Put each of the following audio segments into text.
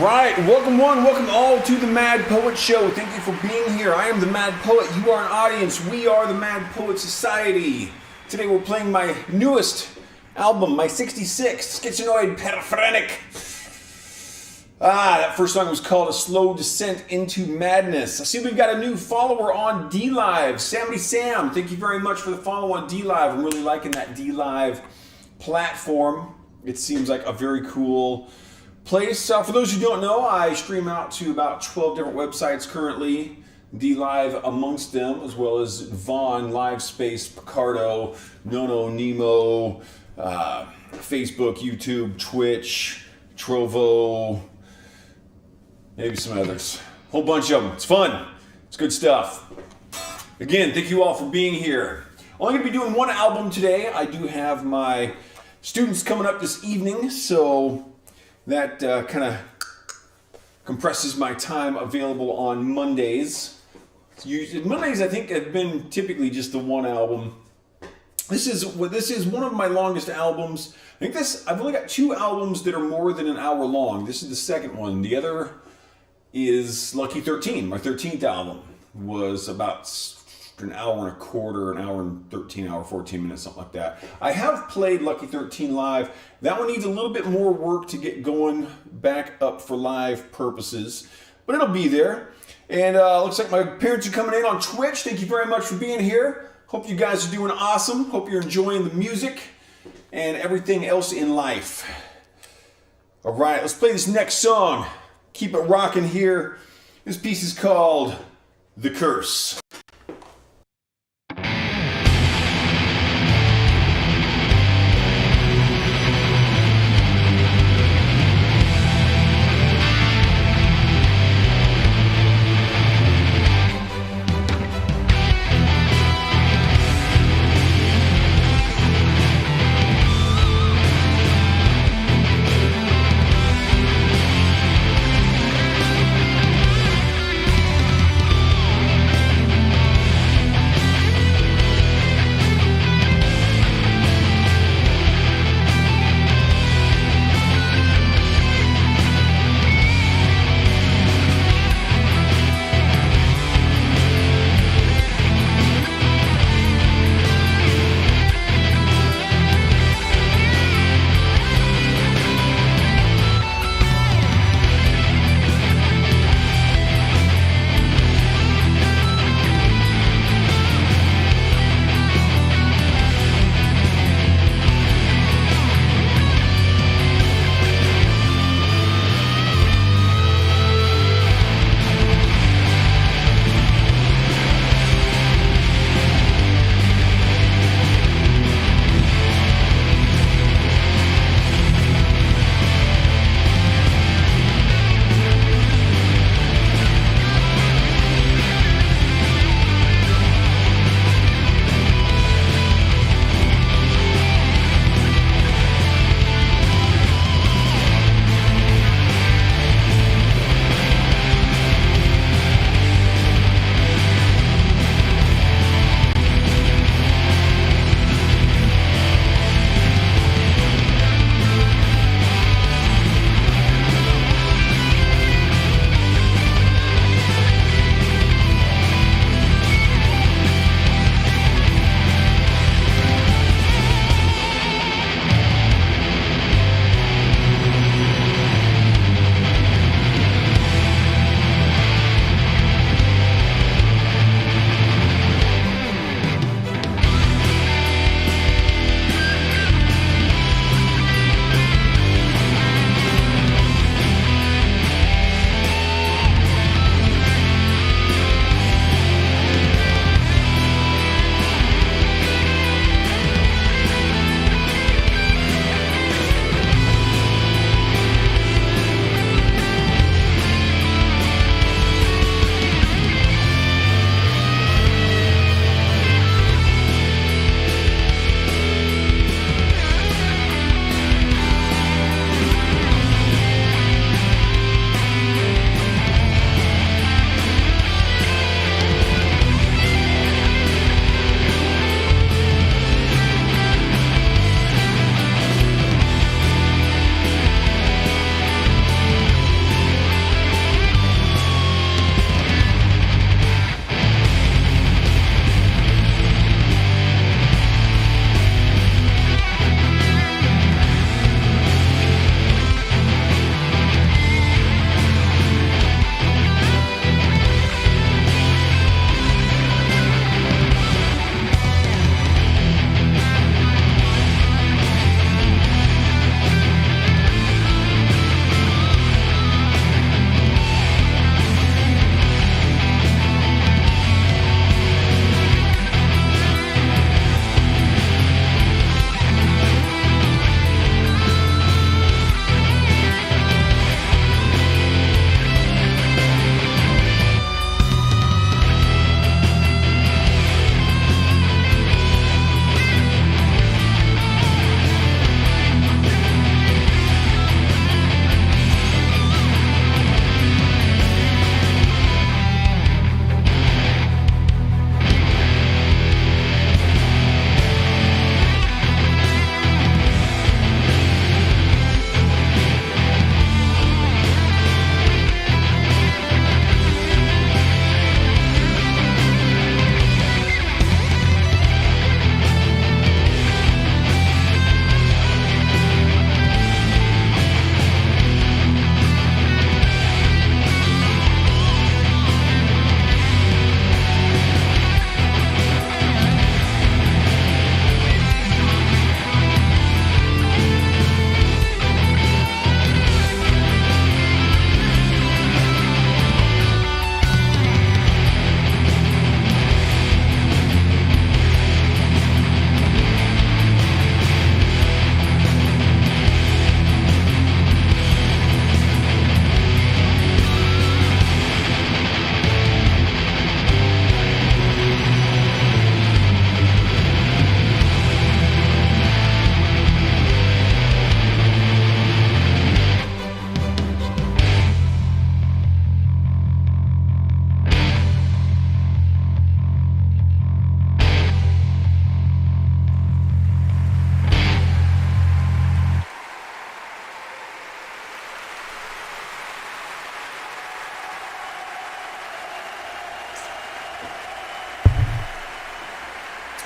Right, welcome one, welcome all to the Mad Poet Show. Thank you for being here. I am the Mad Poet, you are an audience, we are the Mad Poet Society. Today we're playing my newest album, my 66, Schizoid Paraphrenic. That first song was called A Slow Descent into Madness. I see we've got a new follower on DLive, Sammy Sam. Thank you very much for the follow on DLive. I'm really liking that DLive platform. It seems like a very cool place. For those who don't know, I stream out to about 12 different websites currently, DLive amongst them, as well as Vaughn, Livespace, Picardo, Nono, Nemo, Facebook, YouTube, Twitch, Trovo, maybe some others. Whole bunch of them. It's fun. It's good stuff. Again, thank you all for being here. Only going to be doing one album today. I do have my students coming up this evening, so that kind of compresses my time available on Mondays. Mondays, I think, have been typically just the one album. This is one of my longest albums. I think I've only got two albums that are more than an hour long. This is the second one. The other is Lucky 13. My 13th album was about an hour and a quarter, an hour and 13, hour 14 minutes, something like that. I have played Lucky 13 live. That one needs a little bit more work to get going back up for live purposes, but it'll be there. And looks like my parents are coming in on Twitch. Thank you very much for being here. Hope you guys are doing awesome. Hope you're enjoying the music and everything else in life. All right, let's play this next song. Keep it rocking here. This piece is called The Curse.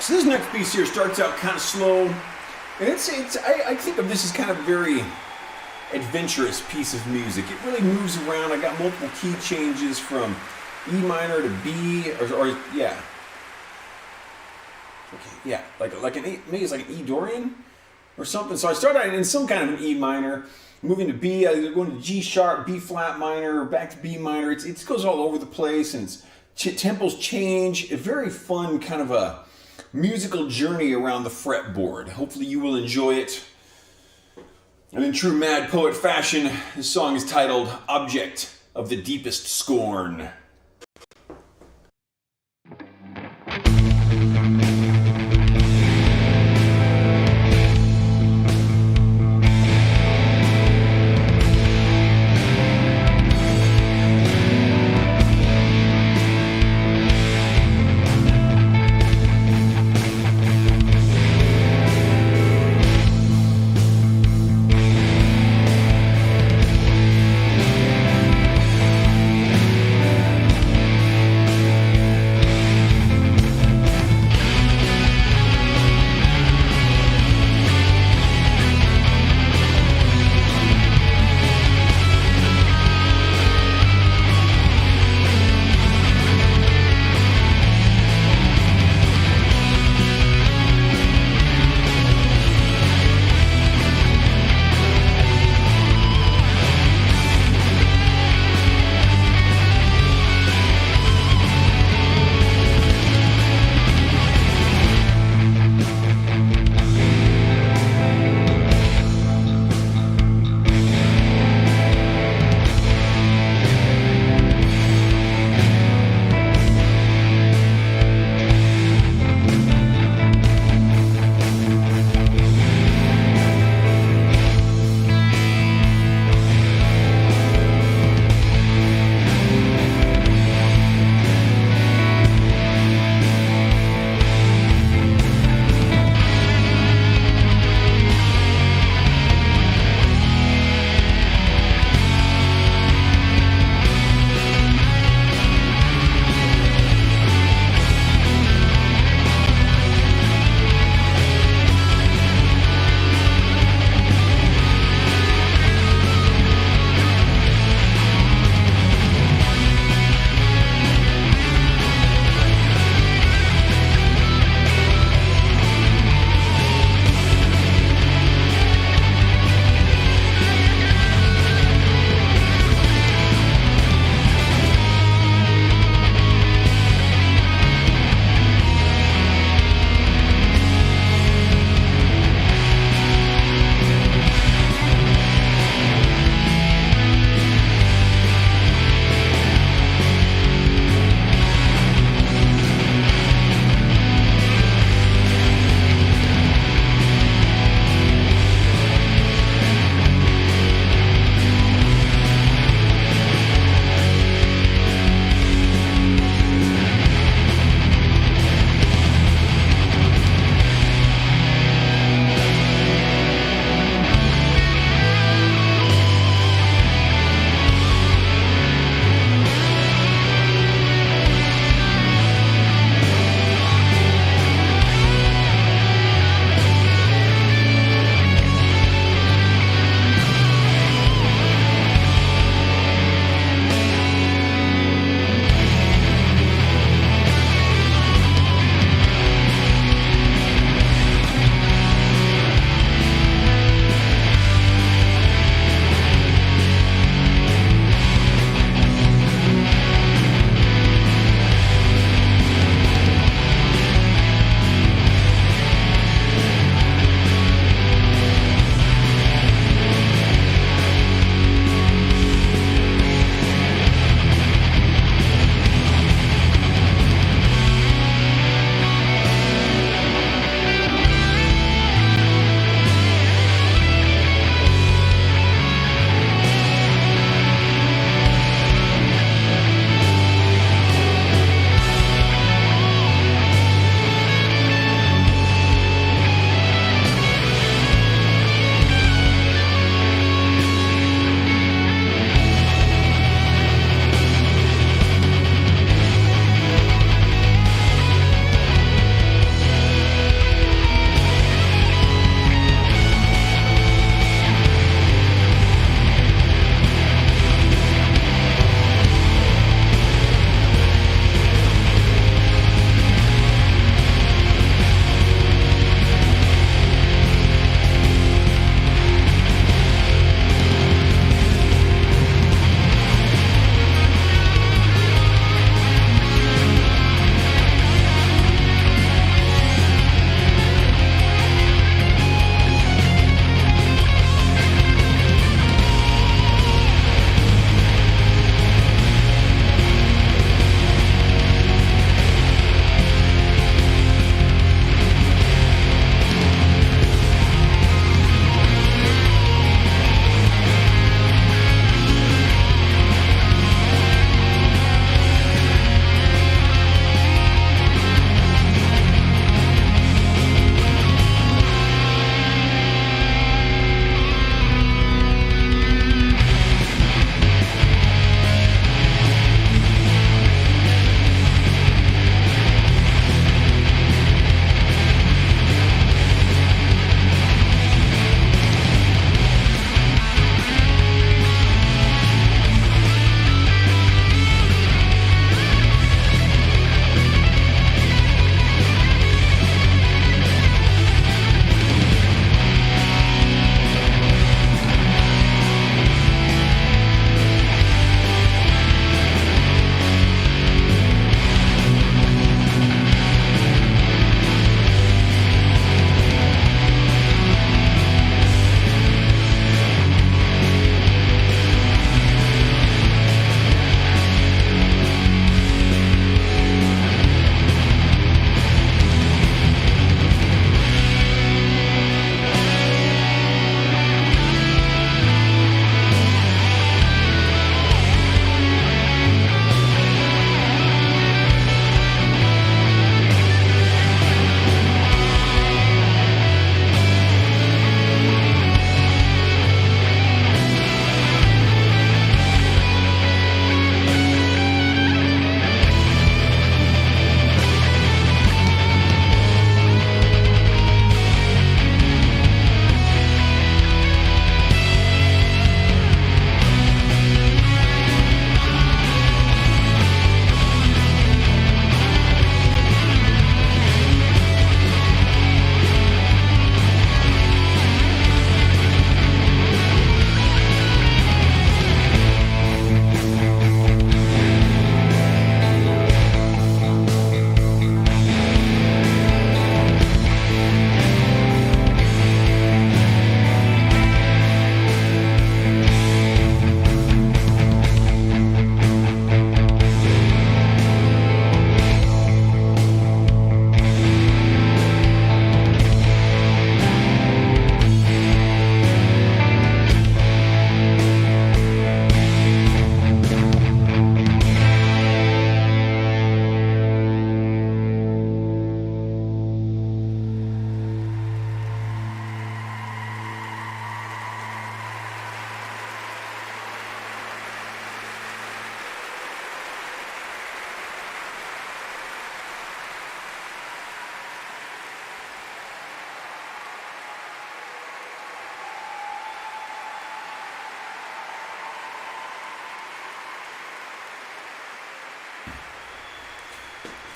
So this next piece here starts out kind of slow, and I think of this as kind of very adventurous piece of music. It really moves around. I got multiple key changes from E minor to B, or yeah. Okay, yeah, like an E, maybe it's like an E Dorian or something. So I started in some kind of an E minor, moving to B, going to G sharp, B flat minor, back to B minor. It goes all over the place, and tempos change. A very fun kind of a musical journey around the fretboard. Hopefully you will enjoy it. And in true Mad Poet fashion, this song is titled Object of the Deepest Scorn.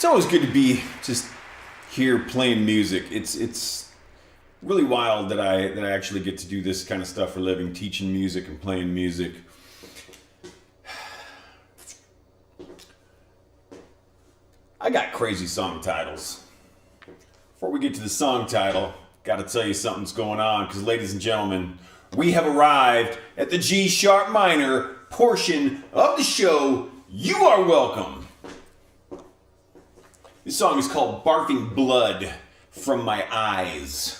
It's always good to be just here playing music. It's really wild that I actually get to do this kind of stuff for a living, teaching music and playing music. I got crazy song titles. Before we get to the song title, got to tell you something's going on, because ladies and gentlemen, we have arrived at the G sharp minor portion of the show. You are welcome. This song is called Barfing Blood from My Eyes.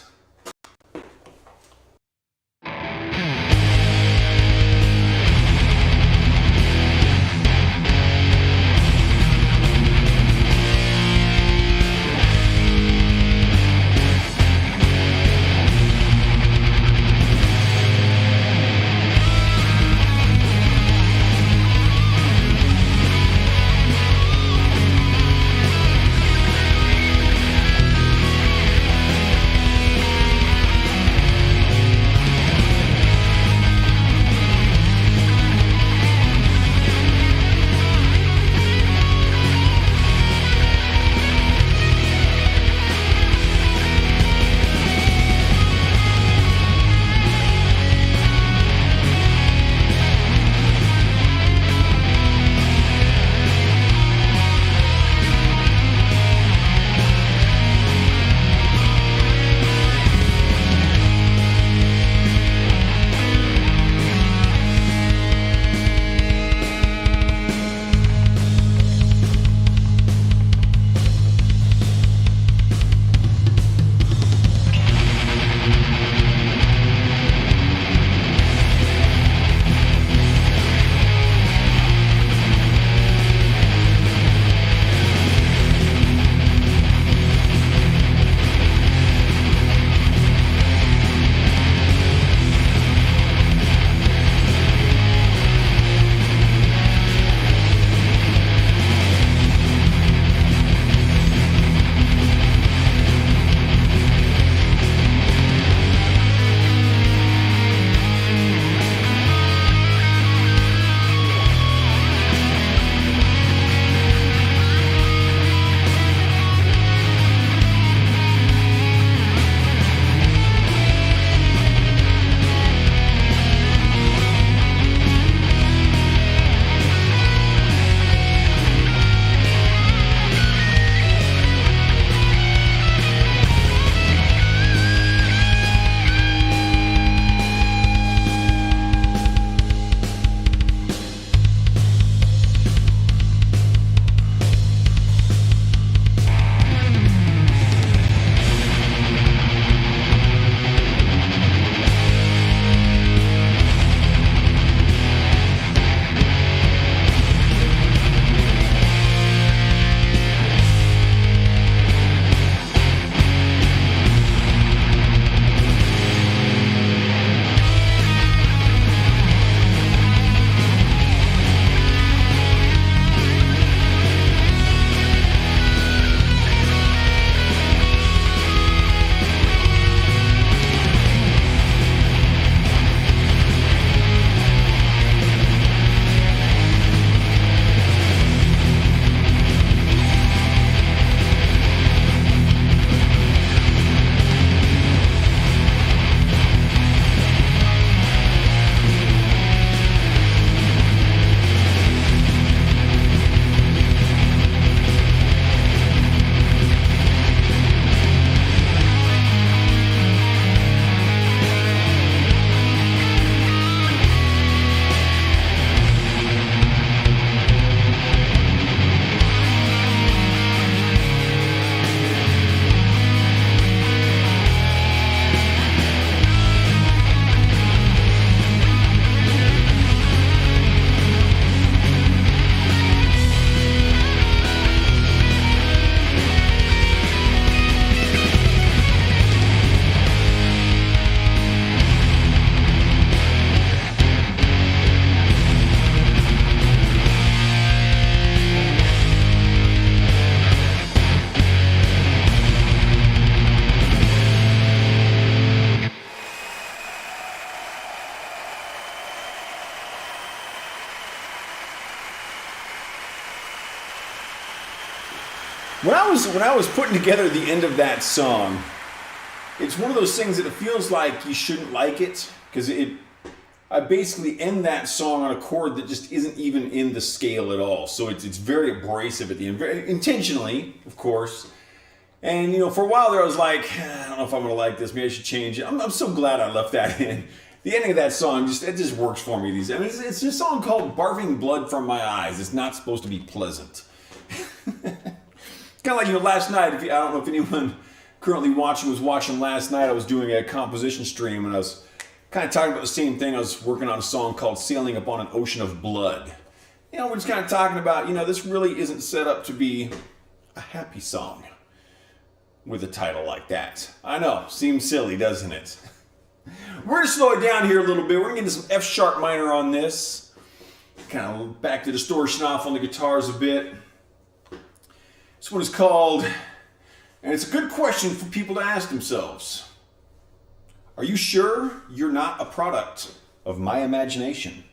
When I was putting together the end of that song, it's one of those things that it feels like you shouldn't like it because I basically end that song on a chord that just isn't even in the scale at all. So it's very abrasive at the end, very intentionally, of course. And for a while there, I was like, I don't know if I'm gonna like this. Maybe I should change it. I'm so glad I left that in. The ending of that song just works for me. It's a song called "Barfing Blood from My Eyes." It's not supposed to be pleasant. Kind of like last night. I don't know if anyone currently watching was watching last night. I was doing a composition stream and I was kind of talking about the same thing. I was working on a song called "Sailing Upon an Ocean of Blood." We're just kind of talking about this really isn't set up to be a happy song with a title like that. I know, seems silly, doesn't it? We're going to slow it down here a little bit. We're going to get into some F sharp minor on this. Kind of back the distortion off on the guitars a bit. This one is called, and it's a good question for people to ask themselves, are you sure you're not a product of my imagination?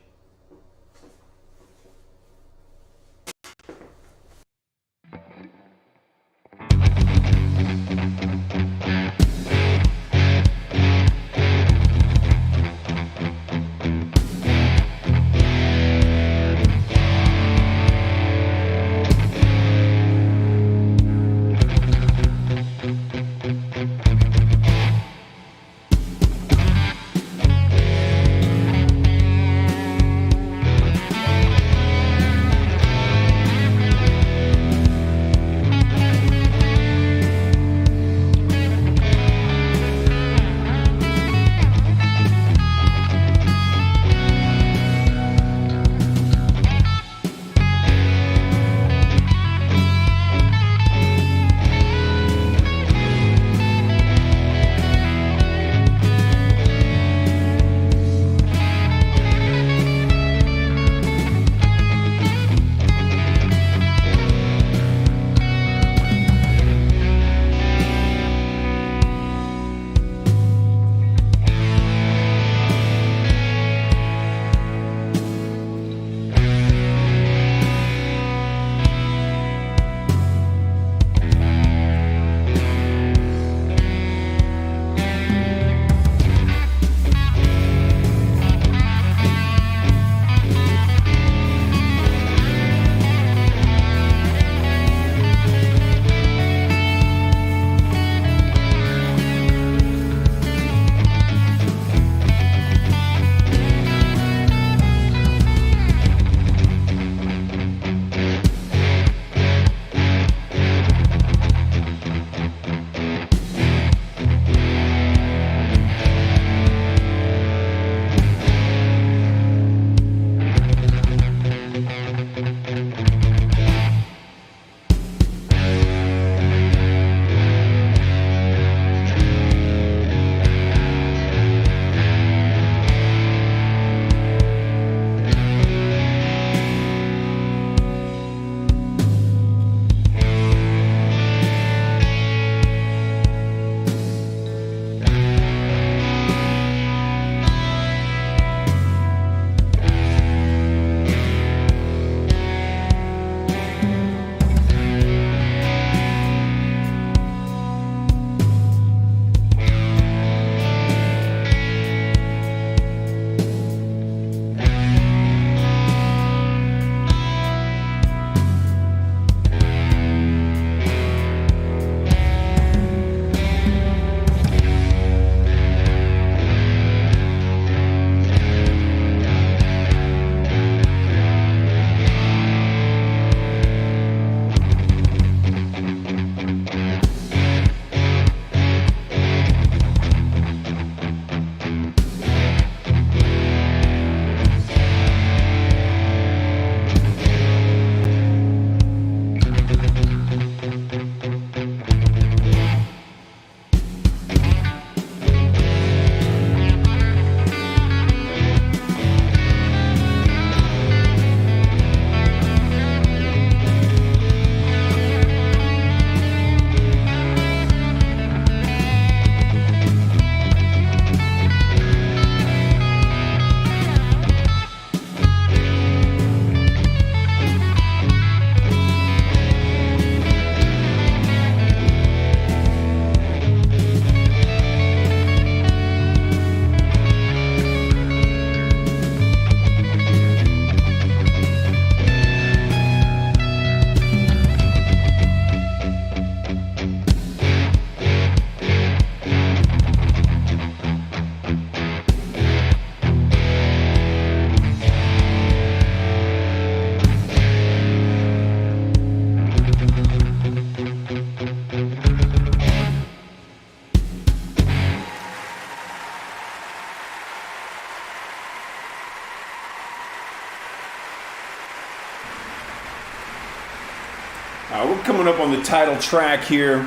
We're coming up on the title track here.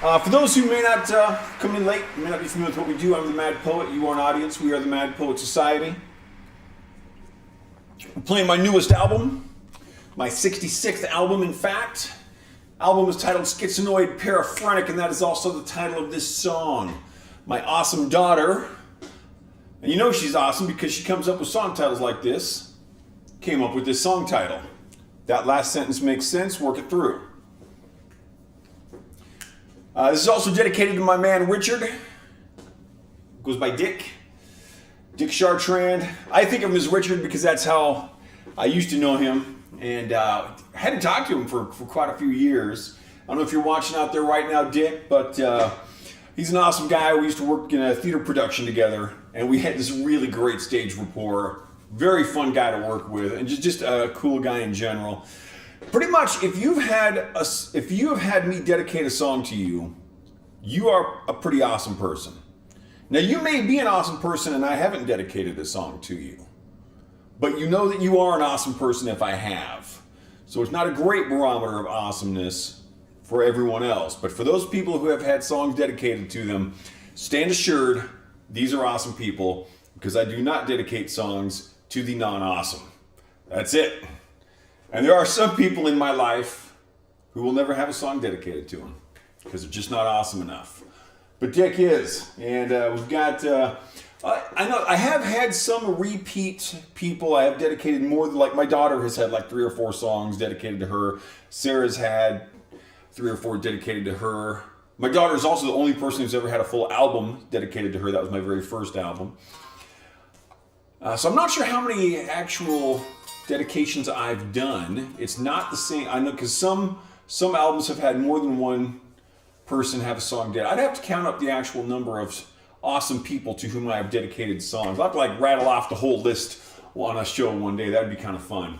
For those who may not come in late, may not be familiar with what we do, I'm the Mad Poet. You are an audience. We are the Mad Poet Society. I'm playing my newest album, my 66th album, in fact. Album is titled Schizonoid Paraphrenic, and that is also the title of this song. My awesome daughter, and you know she's awesome because she comes up with song titles like this, came up with this song title. That last sentence makes sense, work it through. This is also dedicated to my man Richard. Goes by Dick Chartrand. I think of him as Richard because that's how I used to know him, and had to talk to him for quite a few years. I don't know if you're watching out there right now, Dick, but he's an awesome guy. We used to work in a theater production together, and we had this really great stage rapport. Very fun guy to work with, and just a cool guy in general. Pretty much, if you have had me dedicate a song to you, you are a pretty awesome person. Now, you may be an awesome person and I haven't dedicated a song to you, but you know that you are an awesome person if I have. So it's not a great barometer of awesomeness for everyone else, but for those people who have had songs dedicated to them, stand assured these are awesome people, because I do not dedicate songs to the non-awesome. That's it. And there are some people in my life who will never have a song dedicated to them because they're just not awesome enough. But Dick is, and we've got. I know I have had some repeat people. I have dedicated more. Like my daughter has had like 3 or 4 songs dedicated to her. Sarah's had 3 or 4 dedicated to her. My daughter is also the only person who's ever had a full album dedicated to her. That was my very first album. So I'm not sure how many actual dedications I've done. It's not the same. I know because some albums have had more than one person have a song dedicated. I'd have to count up the actual number of awesome people to whom I have dedicated songs. I'll have to like rattle off the whole list on a show one day. That'd be kind of fun.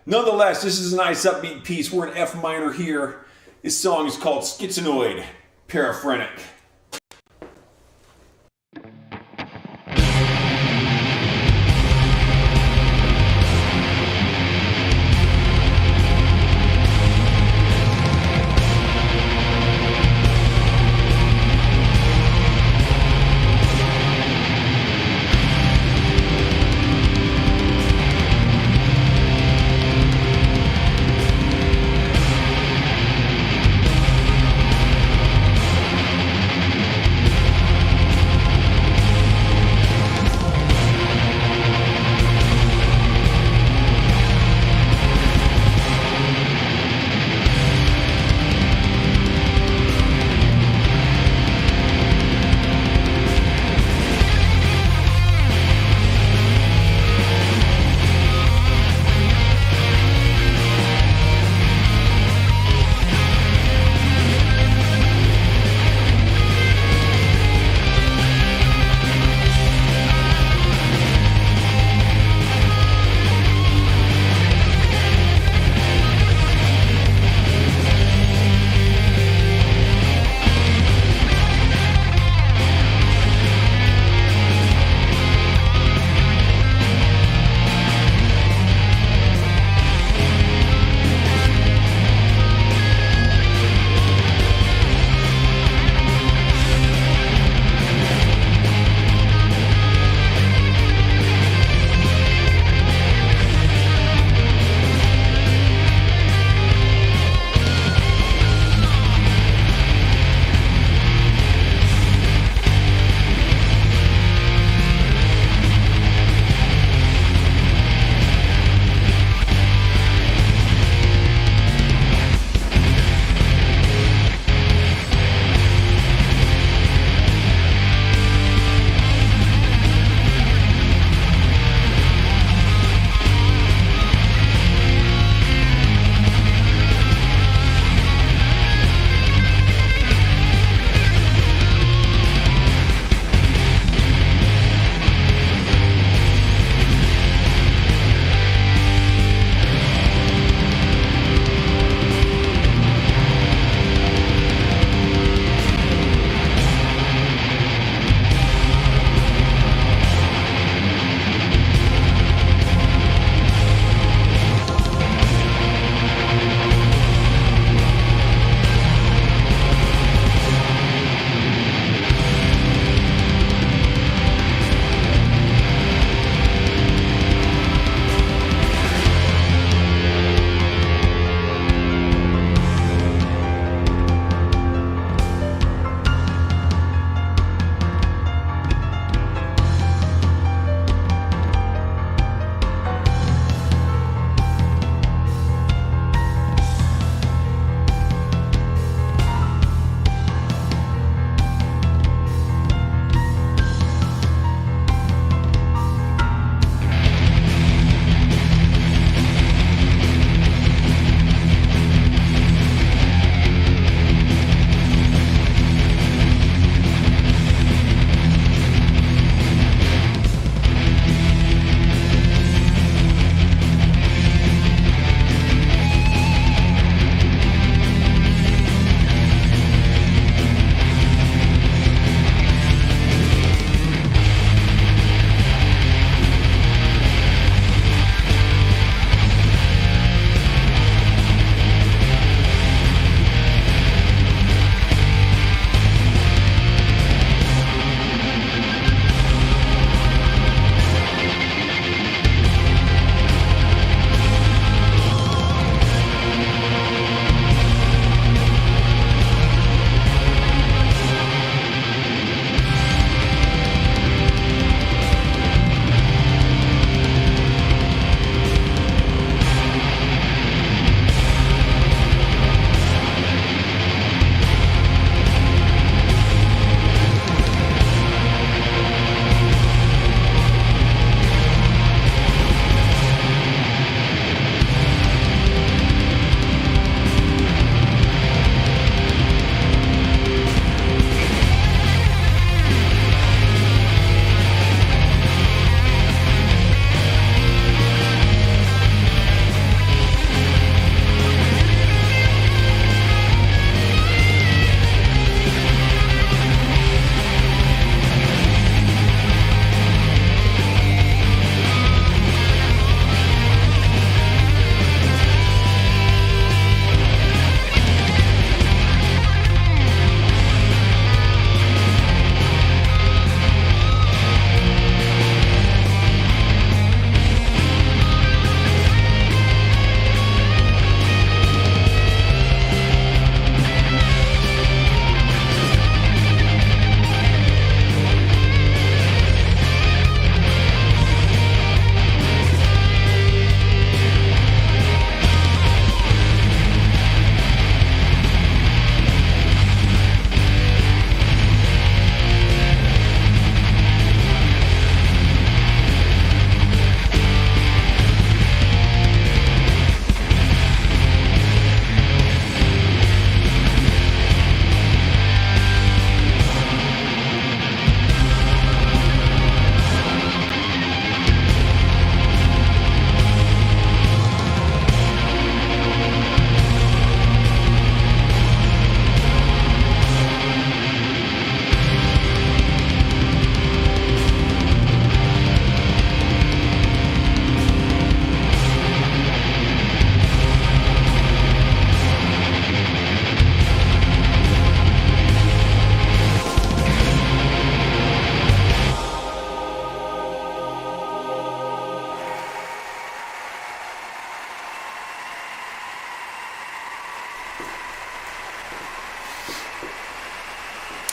Nonetheless, this is a nice upbeat piece. We're in F minor here. This song is called Schizonoid Paraphrenic.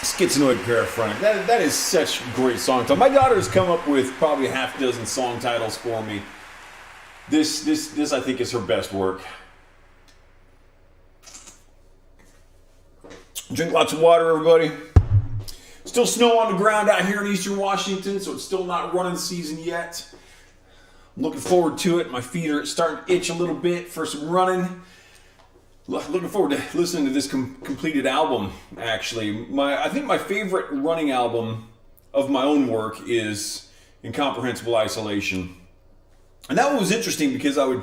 Schizoid Paraphonic. That is such great song title. My daughter has come up with probably a half dozen song titles for me. This I think is her best work. Drink lots of water, everybody. Still snow on the ground out here in Eastern Washington, so it's still not running season yet. I'm looking forward to it. My feet are starting to itch a little bit for some running. Looking forward to listening to this completed album, actually. I think my favorite running album of my own work is Incomprehensible Isolation. And that one was interesting because I would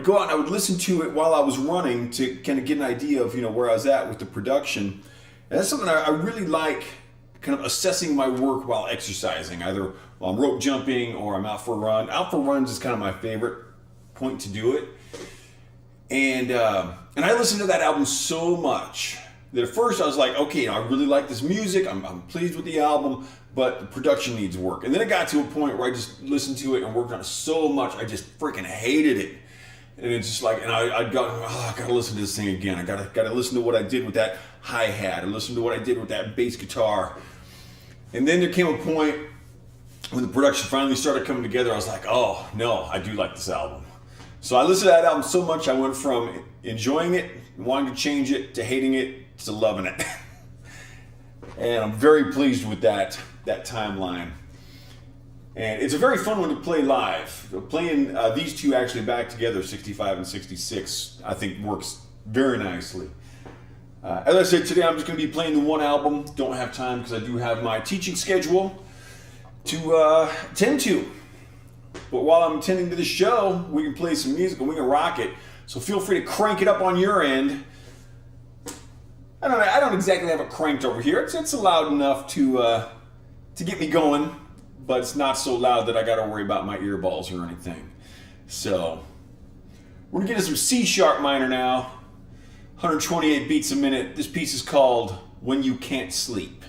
go out and I would listen to it while I was running to kind of get an idea of, where I was at with the production. And that's something I really like, kind of assessing my work while exercising, either while I'm rope jumping or I'm out for a run. Out for runs is kind of my favorite point to do it. And I listened to that album so much that at first I was like, okay, I really like this music. I'm pleased with the album, but the production needs work. And then it got to a point where I just listened to it and worked on it so much, I just freaking hated it. And it's just like, and I'd go, I gotta listen to this thing again. I gotta listen to what I did with that hi-hat and listen to what I did with that bass guitar. And then there came a point when the production finally started coming together. I was like, oh no, I do like this album. So I listened to that album so much, I went from enjoying it, wanting to change it, to hating it, to loving it. And I'm very pleased with that timeline. And it's a very fun one to play live. Playing these two actually back together, 65 and 66, I think works very nicely. As I said, today I'm just going to be playing the one album. Don't have time because I do have my teaching schedule to attend to. But while I'm attending to the show, we can play some music and we can rock it. So feel free to crank it up on your end. I don't exactly have it cranked over here. It's loud enough to get me going, but it's not so loud that I got to worry about my earballs or anything. So we're gonna get to some C sharp minor now, 128 beats a minute. This piece is called When You Can't Sleep.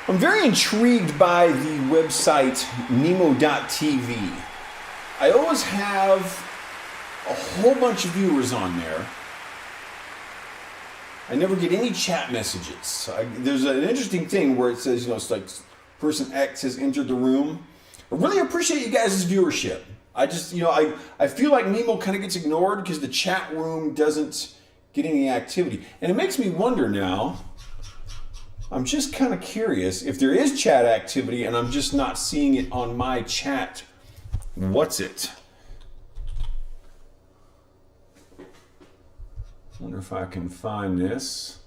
I'm very intrigued by the website Nemo.tv. I always have a whole bunch of viewers on there. I never get any chat messages. There's an interesting thing where it says, it's like person X has entered the room. I really appreciate you guys' viewership. I just, I feel like Nemo kind of gets ignored because the chat room doesn't get any activity. And it makes me wonder now, I'm just kind of curious if there is chat activity and I'm just not seeing it on my chat. What's it? Wonder if I can find this.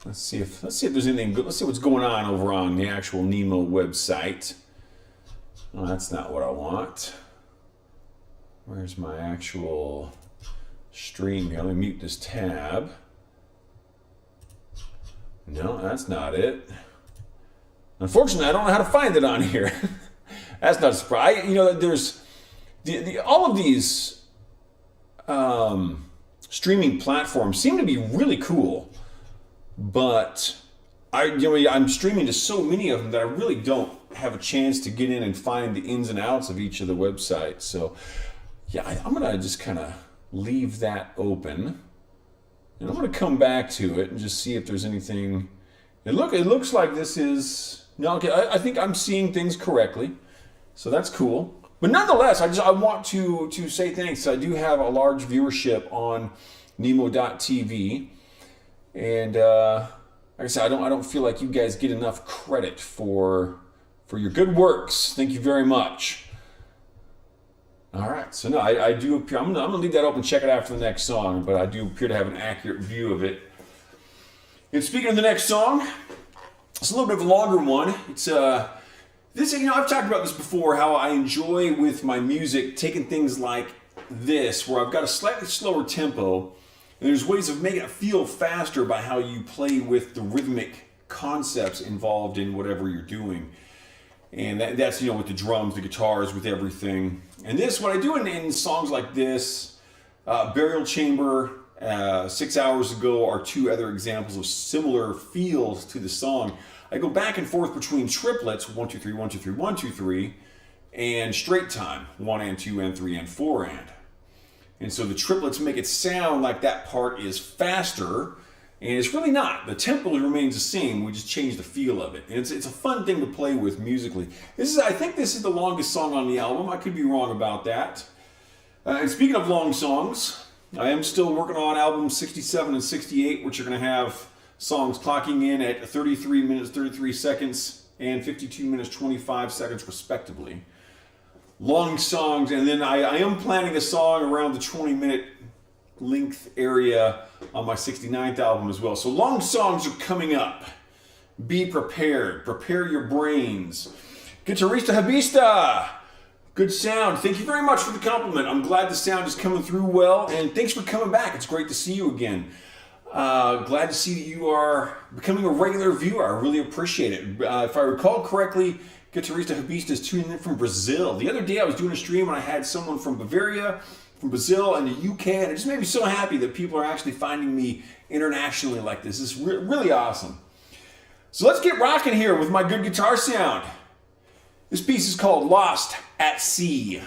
Let's see if there's anything good. Let's see what's going on over on the actual Nemo website. Oh, that's not what I want. Where's my actual stream here? Let me mute this tab. No, that's not it. Unfortunately, I don't know how to find it on here. That's not a surprise. There's all of these streaming platforms seem to be really cool, but I'm streaming to so many of them that I really don't have a chance to get in and find the ins and outs of each of the websites. So, yeah, I'm gonna just kind of leave that open. And I'm going to come back to it and just see if there's anything. It looks like this is okay. I think I'm seeing things correctly, so that's cool. But nonetheless, I want to say thanks. I do have a large viewership on Nemo.tv, and like I said, I don't feel like you guys get enough credit for your good works. Thank you very much. All right, so no, I do appear. I'm gonna leave that open, check it after the next song, but I do appear to have an accurate view of it. And speaking of the next song, it's a little bit of a longer one. It's this. I've talked about this before. How I enjoy with my music taking things like this, where I've got a slightly slower tempo, and there's ways of making it feel faster by how you play with the rhythmic concepts involved in whatever you're doing. And that's with the drums, the guitars, with everything. And this, what I do in songs like this, Burial Chamber, 6 Hours Ago are two other examples of similar feels to the song. I go back and forth between triplets, 1, 2, 3, 1, 2, 3, 1, 2, 3, and straight time, 1 and 2 and 3 and 4 and. And so the triplets make it sound like that part is faster, and it's really not. The tempo remains the same. We just change the feel of it. And it's a fun thing to play with musically. I think this is the longest song on the album. I could be wrong about that. And speaking of long songs, I am still working on albums 67 and 68, which are going to have songs clocking in at 33 minutes, 33 seconds, and 52 minutes, 25 seconds, respectively. Long songs, and then I am planning a song around the 20-minute length area on my 69th album as well. So long songs are coming up. Be prepared. Prepare your brains. Guitarista Habista. Good sound. Thank you very much for the compliment. I'm glad the sound is coming through well, and thanks for coming back. It's great to see you again. Glad to see that you are becoming a regular viewer. I really appreciate it. If I recall correctly, Guitarista Habista is tuning in from Brazil. The other day I was doing a stream and I had someone from Bavaria, from Brazil, and the UK, and it just made me so happy that people are actually finding me internationally like this. It's really awesome. So let's get rocking here with my good guitar sound. This piece is called Lost at Sea.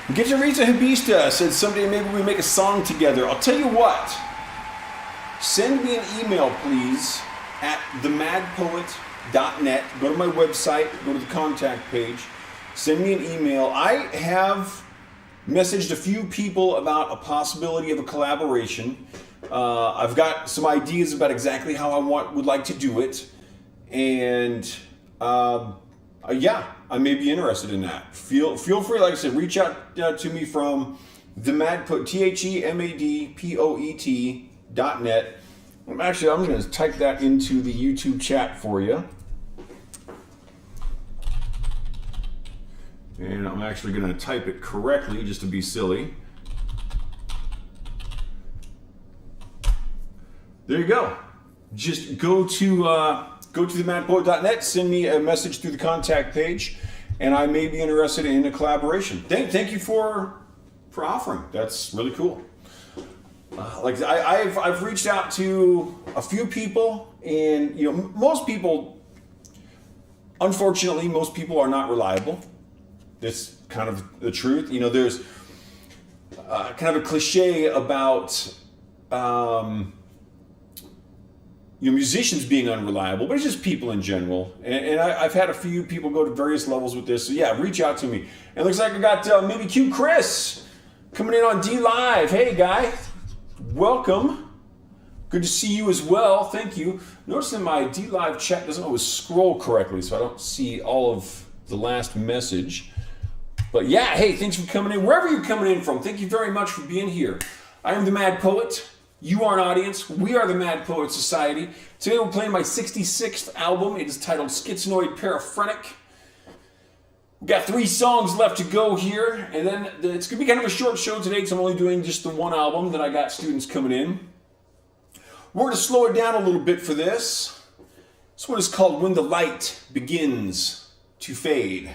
Guitarista Habista said someday maybe we make a song together. I'll tell you what. Send me an email, please, at themadpoet.net. Go to my website, go to the contact page. Send me an email. I have messaged a few people about a possibility of a collaboration. I've got some ideas about exactly how I would like to do it. And yeah, I may be interested in that. Feel free, like I said, reach out to me from themadpoet, TheMadpoet.net. Actually, I'm going to type that into the YouTube chat for you. And I'm actually going to type it correctly just to be silly. There you go. Just go to themadpoet.net, send me a message through the contact page, and I may be interested in a collaboration. Thank you for offering. That's really cool. I've reached out to a few people, and most people, unfortunately, most people are not reliable. That's kind of the truth. There's kind of a cliche about musicians being unreliable, but it's just people in general. And I've had a few people go to various levels with this. So yeah, reach out to me. And it looks like I got maybe Q Chris coming in on D Live. Hey guy, welcome. Good to see you as well. Thank you. Notice in my D Live chat doesn't always scroll correctly, so I don't see all of the last message. But yeah, hey, thanks for coming in. Wherever you're coming in from, thank you very much for being here. I am the Mad Poet. You are an audience. We are the Mad Poet Society. Today we're playing my 66th album. It is titled Schizonoid Paraphrenic. We've got 3 songs left to go here, and then it's going to be kind of a short show today because I'm only doing just the one album. Then I got students coming in. We're going to slow it down a little bit for this. This one is called When the Light Begins to Fade.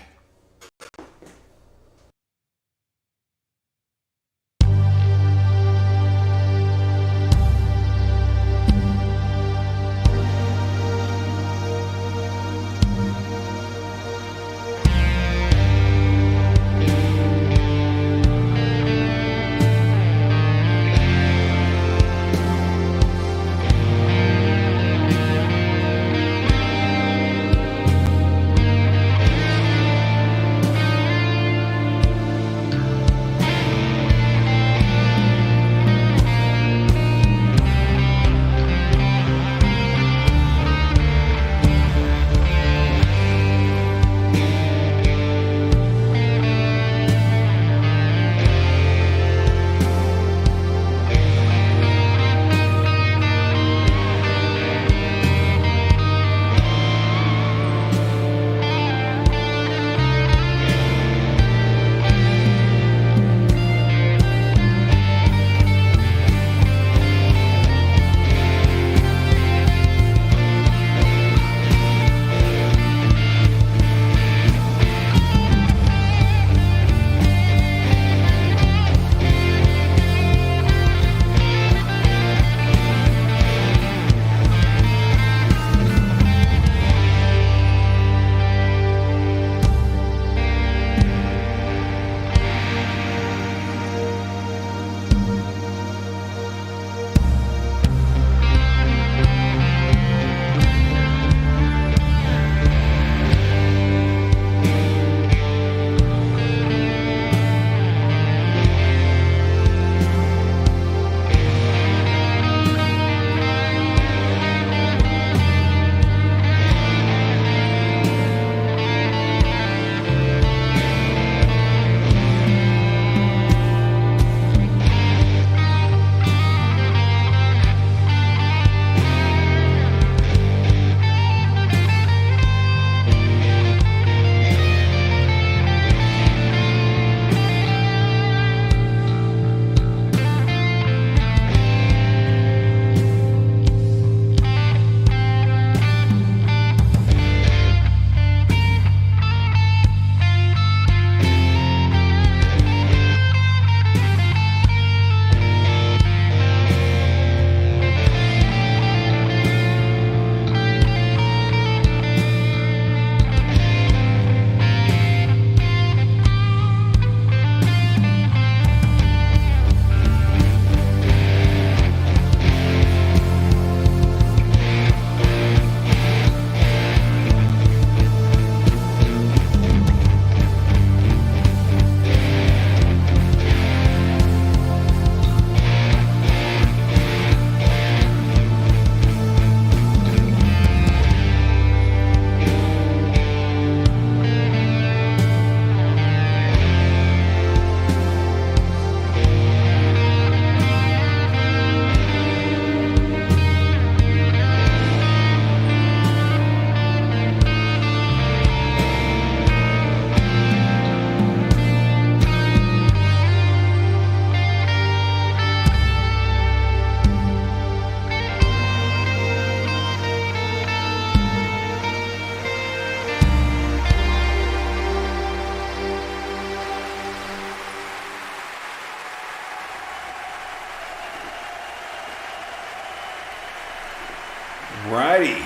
Righty.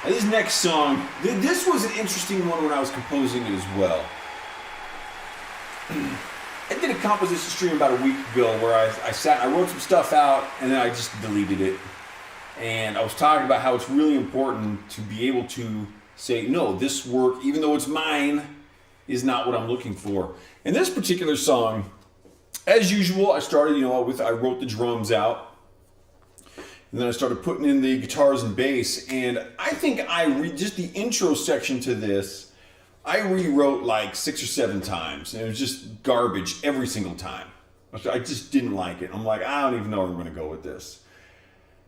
This next song, this was an interesting one when I was composing it as well. I did a composition stream about a week ago where I wrote some stuff out and then I just deleted it. And I was talking about how it's really important to be able to say, no, this work, even though it's mine, is not what I'm looking for. In this particular song, as usual, I started, I wrote the drums out. And then I started putting in the guitars and bass. And I think just the intro section to this, I rewrote like 6 or 7 times. And it was just garbage every single time. I just didn't like it. I'm like, I don't even know where I'm going to go with this.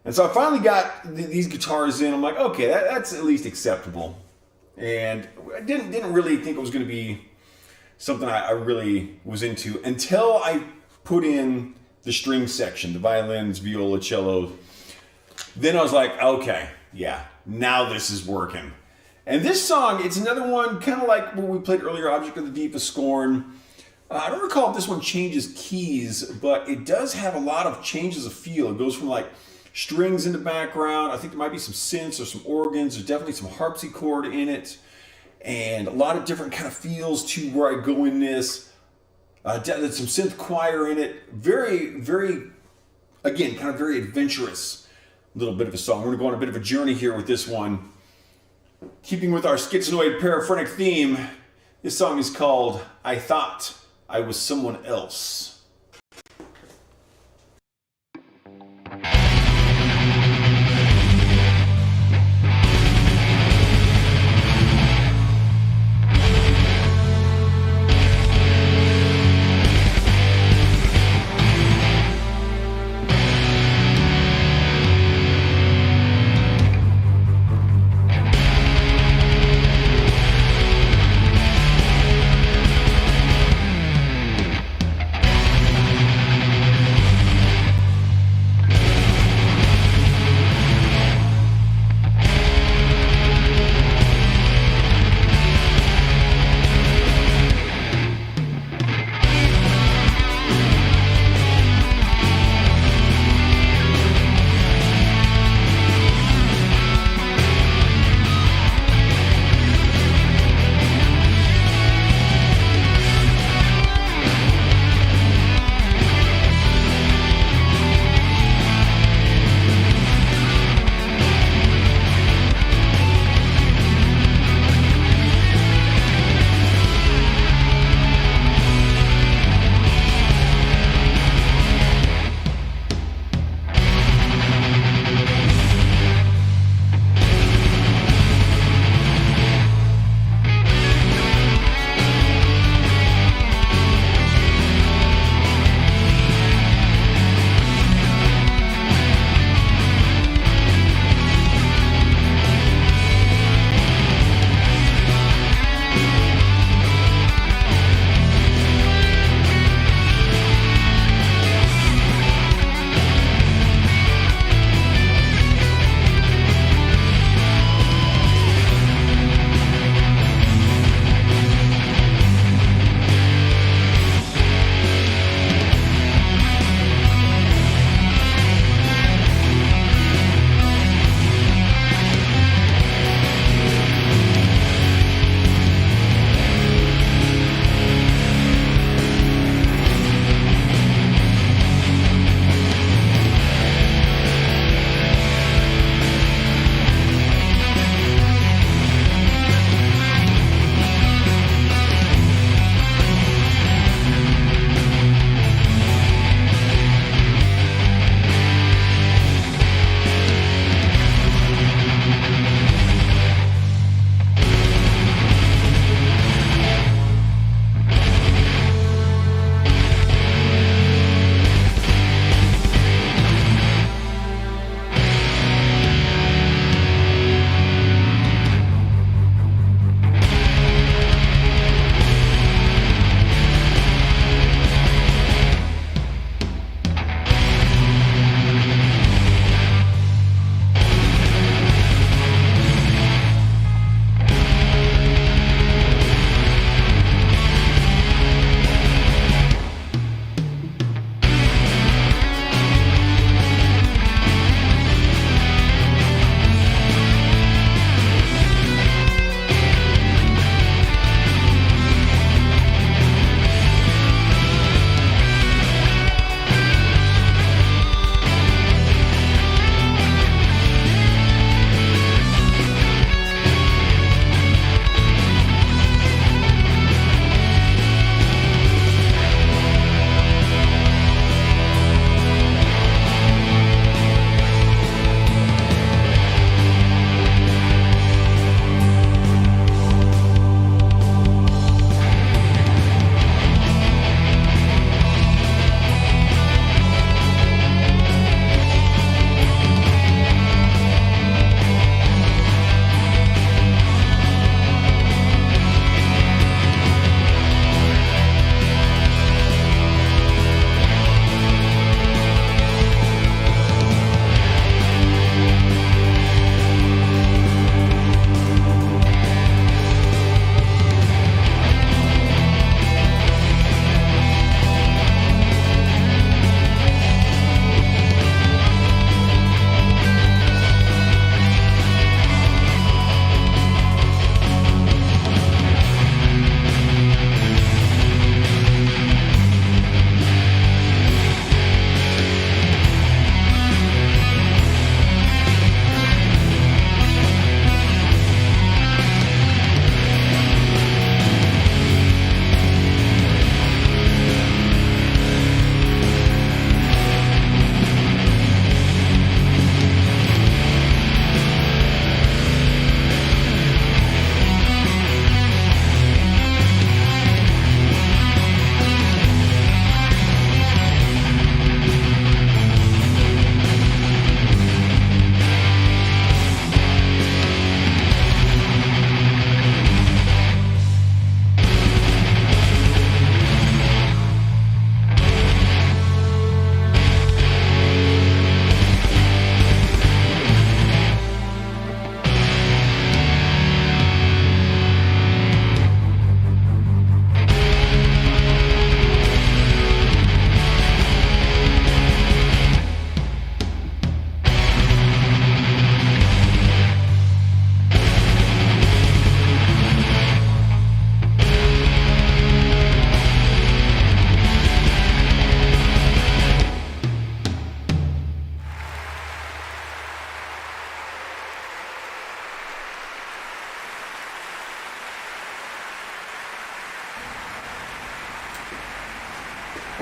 And so I finally got these guitars in. I'm like, okay, that's at least acceptable. And I didn't really think it was going to be something I really was into until I put in the string section, the violins, viola, cello. Then I was like, okay, yeah, now this is working. And this song, it's another one, kind of like when we played earlier, Object of the Deepest Scorn. I don't recall if this one changes keys, but it does have a lot of changes of feel. It goes from like strings in the background. I think there might be some synths or some organs. There's definitely some harpsichord in it. And a lot of different kind of feels to where I go in this. There's some synth choir in it. Very, very, again, kind of very adventurous little bit of a song. We're going to go on a bit of a journey here with this one. Keeping with our schizoid paraphrenic theme, this song is called I Thought I Was Someone Else.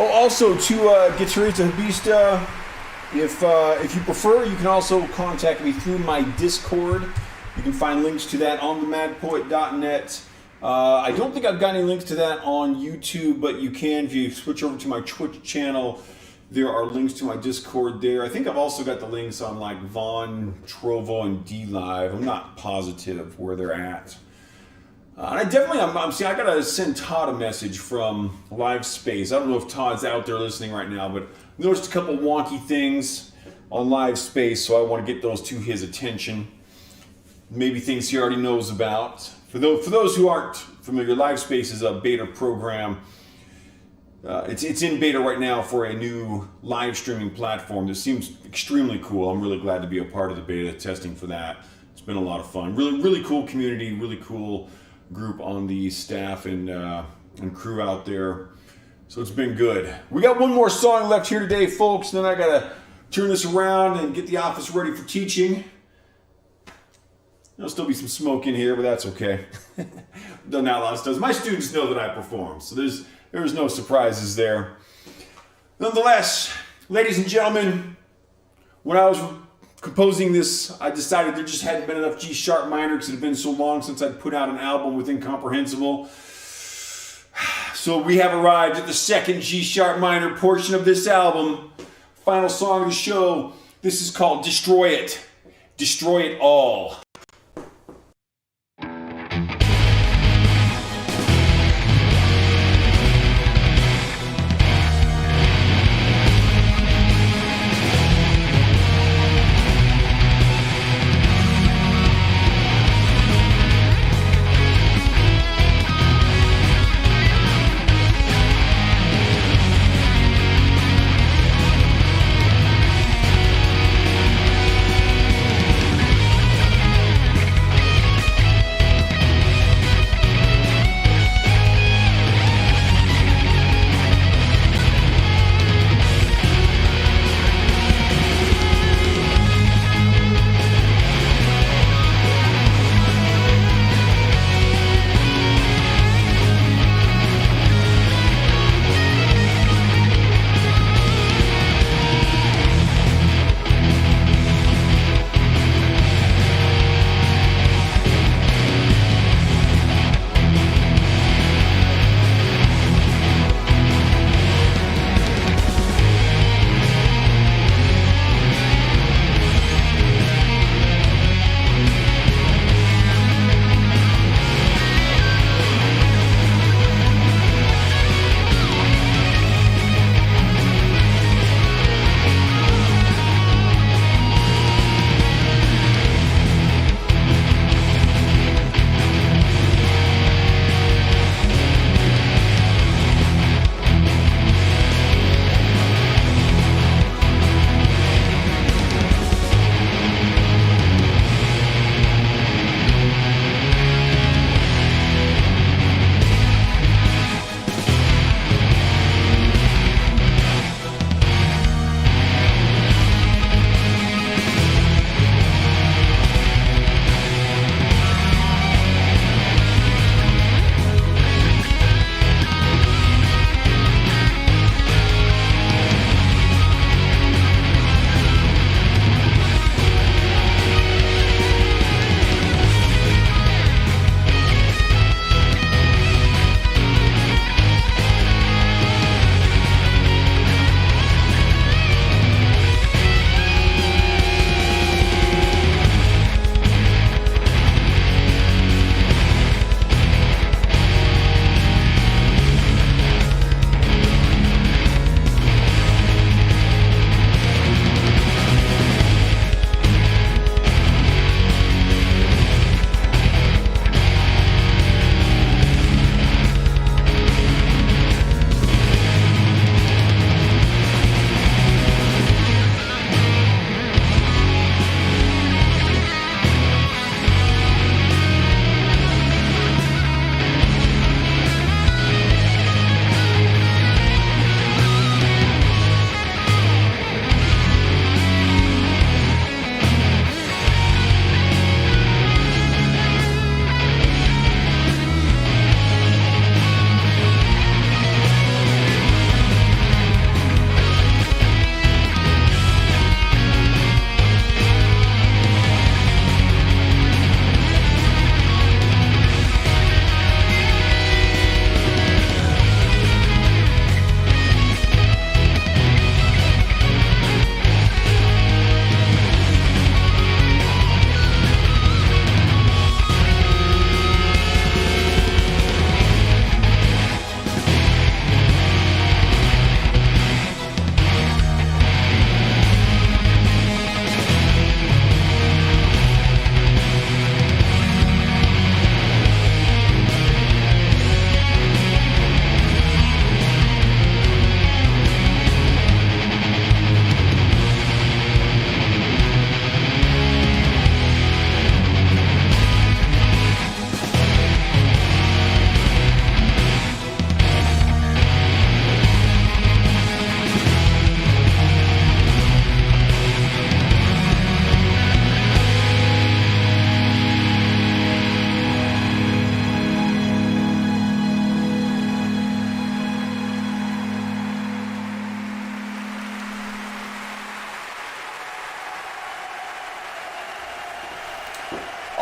Oh, also to Guitarista Habista, if you prefer, you can also contact me through my Discord. You can find links to that on themadpoet.net. I don't think I've got any links to that on YouTube, but you can if you switch over to my Twitch channel. There are links to my Discord there. I think I've also got the links on like Vaughn, Trovo, and DLive. I'm not positive where they're at. And I definitely, I gotta send Todd a message from Live Space. I don't know if Todd's out there listening right now, but I noticed a couple wonky things on Live Space, so I want to get those to his attention. Maybe things he already knows about. For those who aren't familiar, Live Space is a beta program. It's in beta right now for a new live streaming platform that seems extremely cool. I'm really glad to be a part of the beta testing for that. It's been a lot of fun. Really cool community, really cool group on the staff and crew out there. So it's been good. We got one more song left here today, folks. Then I gotta turn this around and get the office ready for teaching. There'll still be some smoke in here, but that's okay. Done that last time. My students know that I perform, so there's no surprises there. Nonetheless, ladies and gentlemen, when I was composing this, I decided there just hadn't been enough G sharp minor because it had been so long since I'd put out an album with Incomprehensible. So we have arrived at the second G sharp minor portion of this album. Final song of the show. This is called Destroy It. Destroy It All.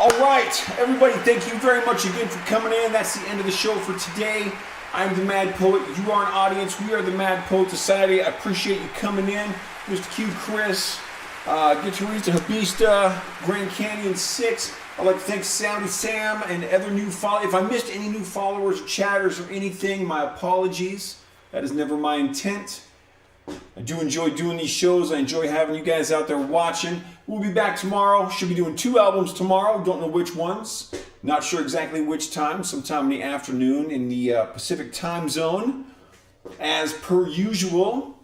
All right, everybody, thank you very much again for coming in. That's the end of the show for today. I'm the Mad Poet. You are an audience. We are the Mad Poet Society. I appreciate you coming in. Mr. Q, Chris, Guitarista Habista, Grand Canyon 6. I'd like to thank Sammy Sam and other new followers. If I missed any new followers or chatters or anything, my apologies. That is never my intent. I do enjoy doing these shows. I enjoy having you guys out there watching. We'll be back tomorrow. Should be doing 2 albums tomorrow. Don't know which ones. Not sure exactly which time. Sometime in the afternoon in the Pacific time zone. As per usual.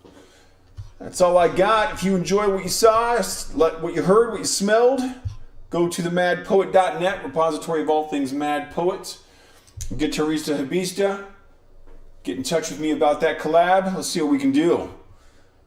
That's all I got. If you enjoy what you saw, what you heard, what you smelled, go to themadpoet.net, repository of all things Mad Poet. Guitarista Habista. Get in touch with me about that collab. Let's see what we can do.